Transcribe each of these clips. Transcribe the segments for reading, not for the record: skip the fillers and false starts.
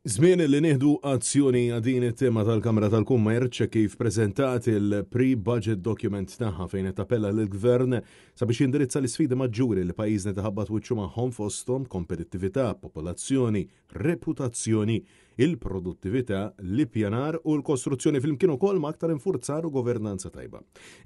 Żmien li nieħdu azzjoni għadin it-tema tal-Kamra tal-Kummerċ kif preżentat il-pre-budget document tagħha fejn qed tappella lill-Gvern sabiex jindirizza l-isfidi maġġuri li pajjiżna taħabbat wiċċu magħhom fosthom kompetittività, popolazzjoni, reputazzjoni, il-produttività, l-ippjanar u l-kostruzzjoni fil-mkien ukoll ma' aktar infurzar u governanza tajba.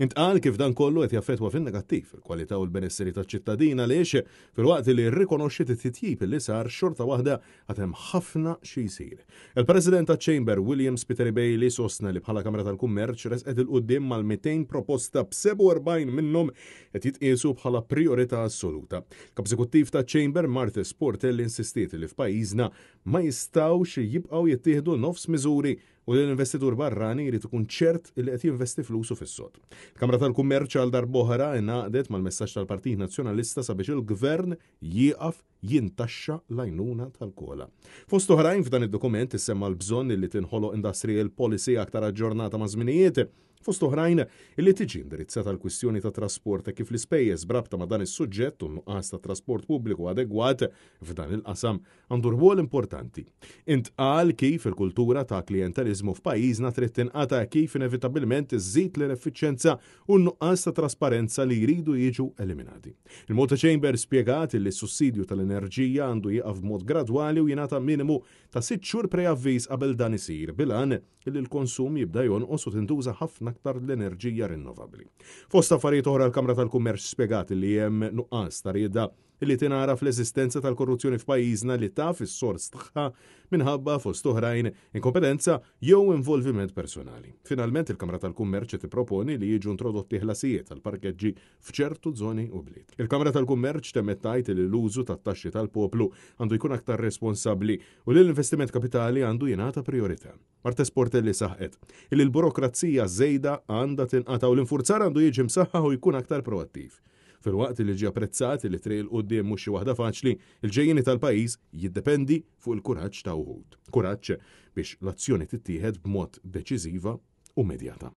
Intqal kif dan kollu qed jaffettwa fin-negattiv il-kwalità u l-benesseri taċ-ċittadina għaliex filwaqt li rrikonoxxiet it-titjib li sar xorta waħda għad hemm ħafna xi jsir. Il-President taċ-Chamber Williams Peter Bailey sostna li bħala Kamra tal-Kummerċ resqet il-qudiem mal-200 proposta b'47 minnhom qed jitqiesu bħala priorità assoluta. Kap-Eżekuttiv taċ-Chamber Martha Sportelli insistiet li f'pajjiżna ma jistgħux jibqgħu jittieħdu nofs miżuri u l-investitur barrani jrid ikun ċert li qed jinvesti flusu fis-sod. Il-Kamra tal-Kummerċ għal darb'oħra ingħaqdet mal-messaġġ tal-Partit Nazzjonalista sabiex il-Gvern jieqaf jintaxxa l-għajnuna tal-kola. Fost oħrajn f'dan id-dokument issemma l-bżonn li tinħoloq industrial policy aktar aġġornata ma' żminijiet. Fost oħrajn illi tiġi indirizzata l-kwistjoni ta' trasport kif l-ispejjeż brabta ma' dan is-suġġett u nuqqas ta' trasport pubbliku adegwat f'dan il-qasam għandu rwol importanti. Intqal kif il-kultura ta' klientelizmu f'pajjiżna trid tinqata' kif inevitabilment iżżid l-ineffiċjenza u n-nuqqas ta' trasparenza li jridu jiġu eliminati. Il-Malta Chamber spjegat li s-sussidju tal-enerġija għandu jieqaf b'mod gradwali u jingħata minimu ta' 6 xhur preavviż qabel dan isir bilan illi l-konsum jibda jonqos u tintuża ħafna aktar l-enerġija rinnovabbli. Fost affarijiet oħra l-Kamra tal-Kummerċ spjegat li hemm nuqqas ta' rieda illi tingħara fl-eżistenza tal-korruzzjoni f'pajjiżna li taf is-sors tagħha minħabba fost oħrajn inkompetenza jew involviment personali. Finalment il-Kamra tal-Kummerċ tipproponi li jiġu introdotti ħlasijiet tal-parkeġġi f'ċertu żoni u bliet. Il-Kamra tal-Kummerċ temmet tgħid li l-użu tat-taxxi tal-poplu għandu jkun aktar responsabbli u li l-investiment kapitali għandu jingħata priorità. Martha Sportelli saħqet illi l-burokrazija żejda għandha tinqata' u l-infurzar għandu jiġi msaħħaħ u jkun aktar proattiv. Fil-waqt li ġie apprezzat li triq il-qudiem mhux xi waħda faċli, il-ġejjieni tal-pajjiż jiddependi fuq il-kuraġġ ta' wħud. Kuraġġ biex l-azzjoni tittieħed b'mod deċiżiva u medjata.